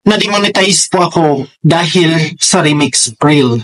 na-demonetize po ako dahil sa remix reel.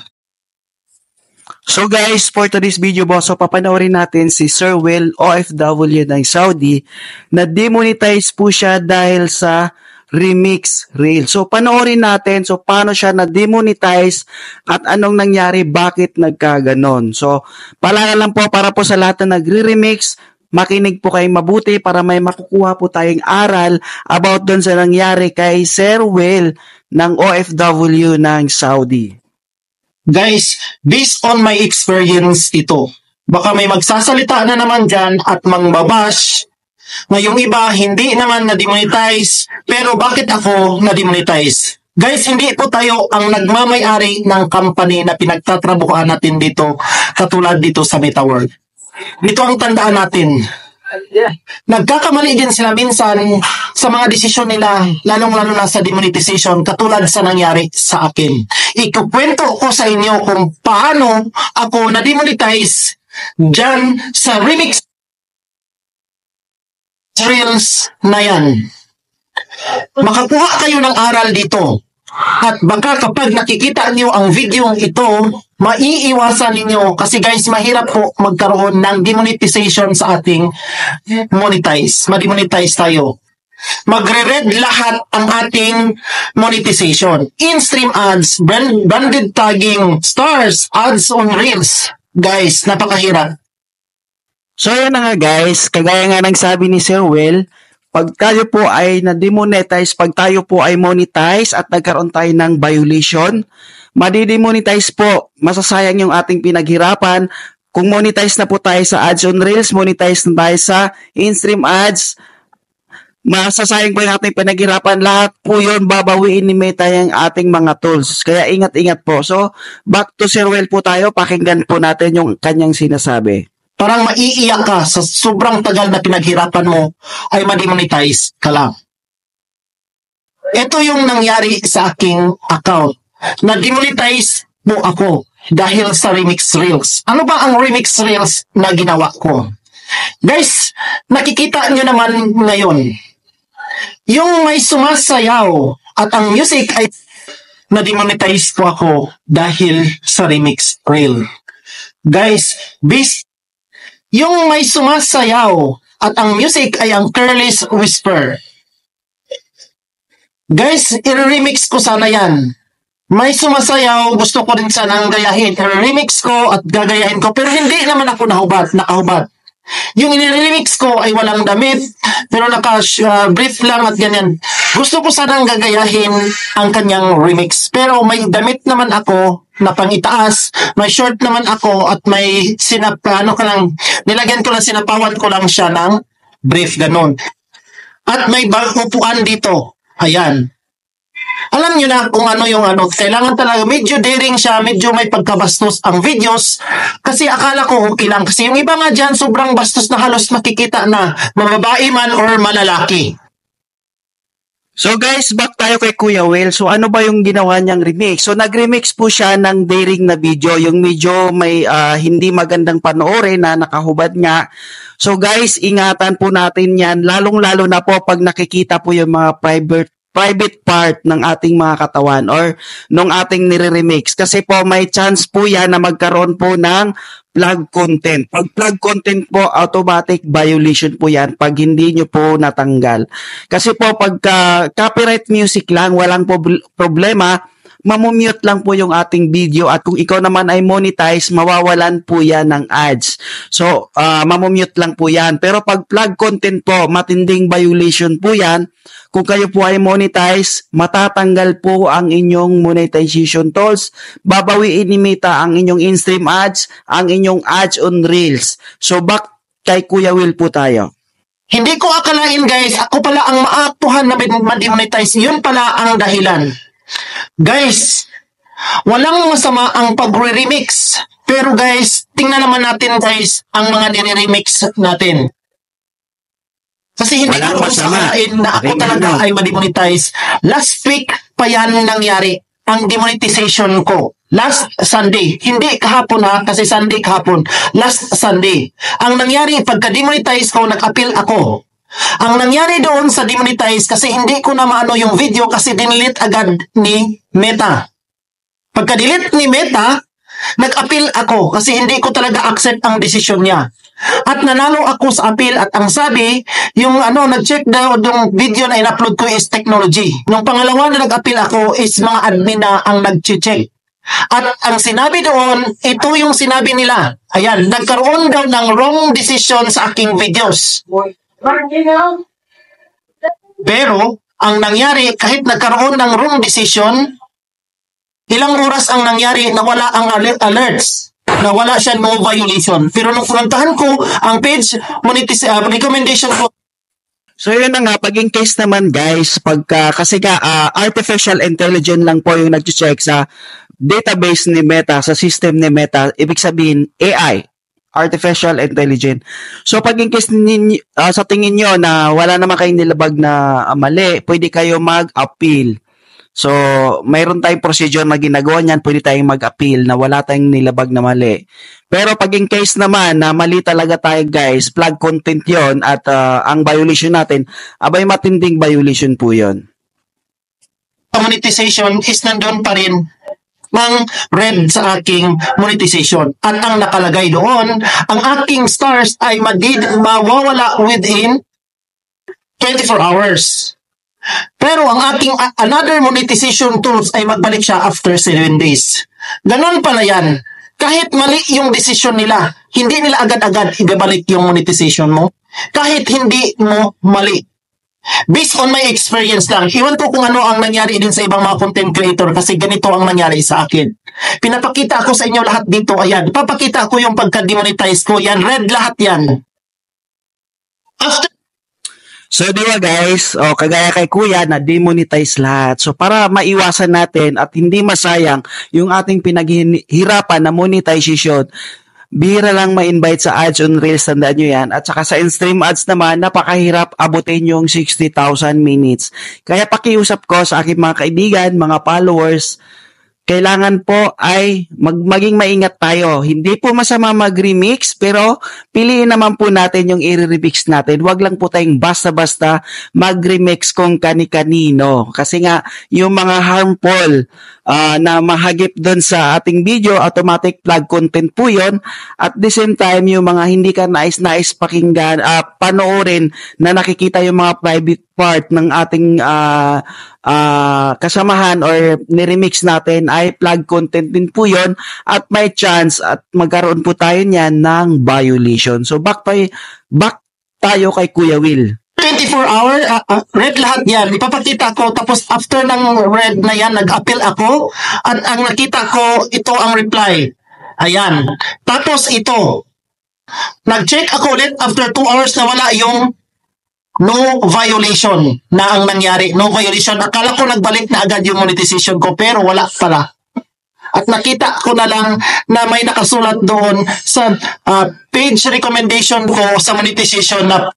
So guys, for today's video boss, so papanoorin natin si Sir Will, OFW ng Saudi, na demonetize po siya dahil sa remix reel. So panoorin natin, so paano siya na-demonetize at anong nangyari, bakit nagkaganon. So paalala lang po para po sa lahat na nagre-remix, makinig po kayo mabuti para may makukuha po tayong aral about doon sa nangyari kay Sir Will ng OFW ng Saudi. Guys, based on my experience ito, baka may magsasalita na naman dyan at mangbabash na yung iba hindi naman na-demonetize, pero bakit ako na-demonetize? Guys, hindi po tayo ang nagmamay-ari ng company na pinagtatrabuhan natin dito, katulad dito sa MetaWorld. Ito ang tandaan natin. Nagkakamali din sila minsan sa mga desisyon nila, lalong-lalo na sa demonetization, katulad sa nangyari sa akin. Ikukwento ko sa inyo kung paano ako na-demonetize dyan sa remix reels na yan. Makakuha kayo ng aral dito. At baka kapag nakikita niyo ang video ito, maiiwasan ninyo kasi guys, mahirap po magkaroon ng demonetization sa ating monetize. Ma-demonetize tayo. Magre-red lahat ang ating monetization. In-stream ads, branded tagging, stars, ads on reels. Guys, napakahirap. So yun na nga guys, kagaya nga ng sabi ni Sir Will, pag tayo po ay na-demonetize, pag tayo po ay monetize at nagkaroon tayo ng violation, madi-demonetize po, masasayang yung ating pinaghirapan. Kung monetize na po tayo sa ads on reels, monetize na tayo sa in-stream ads, masasayang po yung ating pinaghirapan. Lahat po yun, babawiin ni Meta yung ating mga tools. Kaya ingat-ingat po. So, back to Sir Will po tayo, pakinggan po natin yung kanyang sinasabi. Parang maiiyak ka sa sobrang tagal na pinaghirapan mo ay ma-demonetize ka lang. Ito yung nangyari sa aking account. Na-demonetize po ako dahil sa remix reels. Ano ba ang remix reels na ginawa ko? Guys, nakikita nyo naman ngayon. Yung may sumasayaw at ang music ay na-demonetize po ako dahil sa remix reel. Guys, yung may sumasayaw at ang music ay ang Careless Whisper. Guys, i-remix ko sana yan. May sumasayaw, gusto ko rin sanang gayahin. I-remix ko at gagayahin ko, pero hindi naman ako nakahubad. Yung i-remix ko ay walang damit, pero naka-brief lang at ganyan. Gusto ko sanang gagayahin ang kanyang remix, pero may damit naman ako na pangitaas, may short naman ako at may nilagyan ko lang, sinapawan ko lang siya ng brief, ganun. At may upuan dito. Ayan. Alam nyo na kung ano yung kailangan talaga, medyo daring siya, medyo may pagkabastos ang videos, kasi akala ko okay lang. Kasi yung iba nga dyan, sobrang bastos na halos makikita na babae man or malalaki. So guys, back tayo kay Kuya Will. So ano ba yung ginawa niyang remix? So nag-remix po siya ng daring na video, yung medyo may hindi magandang panoorin na nakahubad nga. So guys, ingatan po natin yan, lalong-lalo na po pag nakikita po yung mga private part ng ating mga katawan or nung ating nire-remix. Kasi po may chance po yan na magkaroon po ng plug content. Pag plug content po, automatic violation po yan pag hindi nyo po natanggal. Kasi po pag copyright music lang, walang problema, mamumute lang po yung ating video at kung ikaw naman ay monetize, mawawalan po yan ng ads. So, mamumute lang po yan. Pero pag plug content po, matinding violation po yan. Kung kayo po ay monetize, matatanggal po ang inyong monetization tools. Babawiin ni Meta ang inyong in-stream ads, ang inyong ads on reels. So, back kay Kuya Will po tayo. Hindi ko akalain guys, ako pala ang maaktuhan na ma-demonetize. Yun pala ang dahilan. Guys, walang masama ang pag-remix. Pero guys, tingnan naman natin guys ang mga nire-remix natin. Kasi hindi ko masamain na ako talaga ay ma-demonetize. Last week pa yan nangyari ang demonetization ko. Last Sunday. Hindi kahapon ha, kasi Sunday kahapon. Last Sunday. Ang nangyari, pagka-demonetize ko, nag-appeal ako. Ang nangyari doon sa demonetize kasi hindi ko na maano yung video kasi dinilit agad ni Meta. Pagka-delete ni Meta, nag-appeal ako kasi hindi ko talaga accept ang desisyon niya. At nanalo ako sa appeal at ang sabi, yung nag-check daw yung video na in-upload ko is technology. Nung pangalawa na nag-appeal ako is mga admin na ang nag-check. At ang sinabi doon, ito yung sinabi nila. Ayan, nagkaroon daw ng wrong decision sa aking videos. Pero, ang nangyari, kahit nagkaroon ng wrong decision, ilang oras ang nangyari na wala ang alerts, na wala siya no violation. Pero nung puntahan ko ang page recommendation ko. So yun na nga, paging case naman guys, kasi artificial intelligence lang po yung nag-check sa database ni Meta, sa system ni Meta, ibig sabihin AI, artificial intelligence. So pag in case sa tingin nyo na wala naman kayong nilabag na mali, pwede kayo mag-appeal. So mayroon tayong procedure na ginagawa niyan, pwede tayong mag-appeal na wala tayong nilabag na mali. Pero pag in case naman na mali talaga tayo guys, flag content yon at ang violation natin, abay matinding violation po yon. Monetization is nandun pa rin mang red sa aking monetization. At ang nakalagay doon, ang aking stars ay mawawala within 24 hours. Pero ang aking another monetization tools ay magbalik siya after 7 days. Ganon pala yan. Kahit mali yung decision nila, hindi nila agad-agad ibabalik yung monetization mo. Kahit hindi mo mali. Based on my experience lang, iwan ko kung ano ang nangyari din sa ibang mga content creator kasi ganito ang nangyari sa akin. Pinapakita ko sa inyo lahat dito, ayan. Papakita ko yung pagka-demonetize ko, yan, red lahat yan. So di ba guys, kagaya kay Kuya na demonetize lahat. So para maiwasan natin at hindi masayang yung ating pinaghihirapan na monetization, bihira lang ma-invite sa ads on Reels, tandaan nyo yan. At saka sa in-stream ads naman, napakahirap abutin yung 60,000 minutes. Kaya pakiusap ko sa aking mga kaibigan, mga followers, kailangan po ay maging maingat tayo. Hindi po masama mag-remix, pero piliin naman po natin yung i-remix natin. Huwag lang po tayong basta-basta mag-remix kung kani-kanino. Kasi nga, yung mga harmful na mahagip doon sa ating video, automatic flag content po yun. At the same time, yung mga hindi ka nais-nais pakinggan, panoorin na nakikita yung mga private part ng ating kasamahan or niremix natin ay flag content din po yun at may chance at magkaroon po tayo niyan ng violation. So back tayo kay Kuya Will. 24-hour, red lahat yan. Ipapakita ko, tapos after ng red na yan, nag-appeal ako, at ang nakita ko, ito ang reply. Ayan. Tapos ito, nag-check ako ulit after 2 hours na wala yung no violation na ang nangyari. No violation. Akala ko nagbalik na agad yung monetization ko, pero wala pala. At nakita ko na lang na may nakasulat doon sa page recommendation ko sa monetization na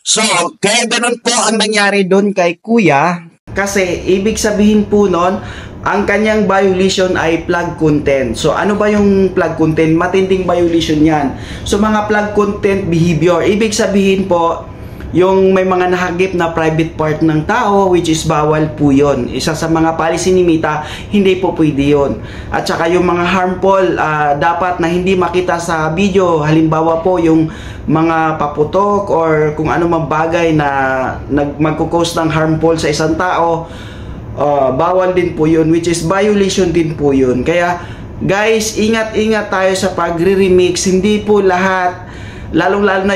so, kaya ganun po ang nangyari doon kay Kuya kasi ibig sabihin po nun, ang kanyang violation ay flag content. So, ano ba yung flag content? Matinding violation yan. So, mga flag content behavior, ibig sabihin po, yung may mga nahagip na private part ng tao, which is bawal po yun. Isa sa mga policy ni Meta, hindi po pwede yun. At saka yung mga harmful, dapat na hindi makita sa video. Halimbawa po yung mga paputok or kung ano mang bagay na magkukos ng harmful sa isang tao, bawal din po yun, which is violation din po yun. Kaya guys, ingat-ingat tayo sa pagre-remix. Hindi po lahat, lalong-lalo na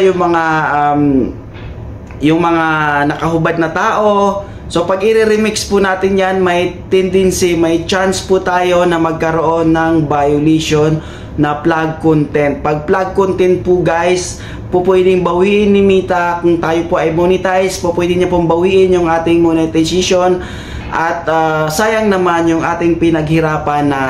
yung mga nakahubad na tao. So pag i-remix po natin yan, may tendency, may chance po tayo na magkaroon ng violation na flag content. Pag flag content po guys, po pwedeng bawiin ni Meta. Kung tayo po ay monetize, po pwede niya pong bawiin yung ating monetization. At sayang naman yung ating pinaghirapan na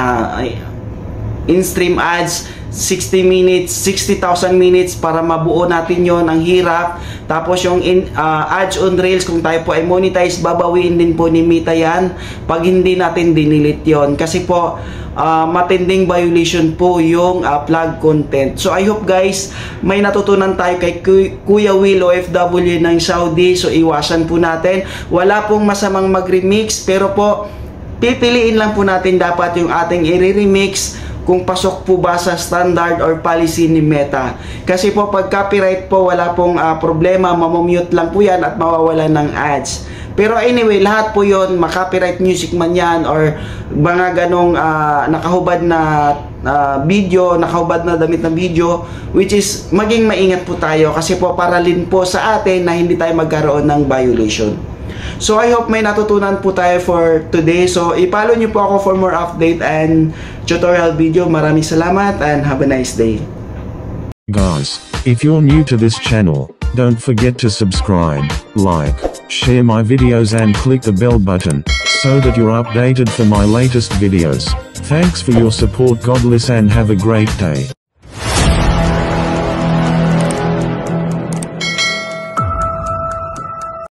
in-stream ads, 60 minutes, 60,000 minutes para mabuo natin yon, ang hirap. Tapos yung ads on Reels, kung tayo po ay monetize, babawiin din po ni Meta yan pag hindi natin dinilit yon. Kasi po, matinding violation po yung flag content. So I hope guys, may natutunan tayo kay Kuya Will, OFW ng Saudi. So iwasan po natin. Wala pong masamang mag-remix, pero po, pipiliin lang po natin dapat yung ating i-remix kung pasok po ba sa standard or policy ni Meta. Kasi po pag copyright po, wala pong problema, mamamute lang po yan at mawawala ng ads. Pero anyway, lahat po yon, copyright music man yan or mga ganong nakahubad na video, nakahubad na damit na video, which is maging maingat po tayo kasi po para din po sa atin na hindi tayo magkaroon ng violation. So I hope may natutunan po tayo for today. So i-follow nyo po ako for more update and tutorial video. Maraming salamat and have a nice day. Guys, if you're new to this channel, don't forget to subscribe, like, share my videos and click the bell button, so that you're updated for my latest videos. Thanks for your support. God bless and have a great day.